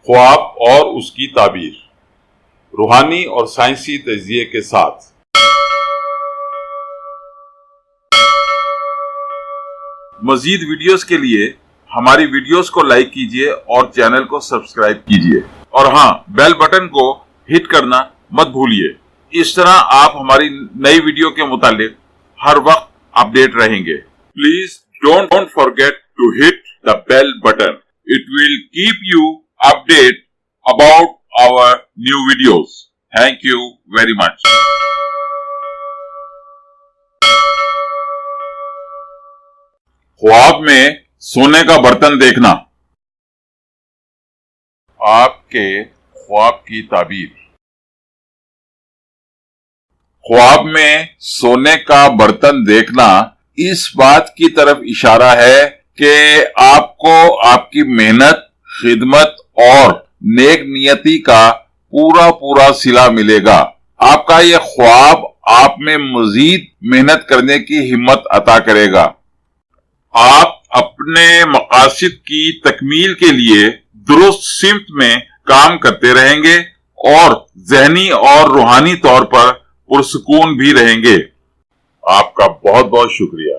خواب اور اس کی تعبیر، روحانی اور سائنسی تجزیے کے ساتھ۔ مزید ویڈیوز کے لیے ہماری ویڈیوز کو لائک کیجیے اور چینل کو سبسکرائب کیجیے، اور ہاں، بیل بٹن کو ہٹ کرنا مت بھولیے۔ اس طرح آپ ہماری نئی ویڈیو کے متعلق ہر وقت اپڈیٹ رہیں گے۔ Please don't forget to hit the bell button. It will keep you updated about our new videos. Thank you very much. خواب میں سونے کا برتن دیکھنا۔ آپ کے خواب کی تعبیر۔ خواب میں سونے کا برتن دیکھنا اس بات کی طرف اشارہ ہے کہ آپ کو آپ کی محنت، خدمت اور نیک نیتی کا پورا صلہ ملے گا۔ آپ کا یہ خواب آپ میں مزید محنت کرنے کی ہمت عطا کرے گا۔ آپ اپنے مقاصد کی تکمیل کے لیے درست سمت میں کام کرتے رہیں گے اور ذہنی اور روحانی طور پر پرسکون بھی رہیں گے۔ آپ کا بہت بہت شکریہ۔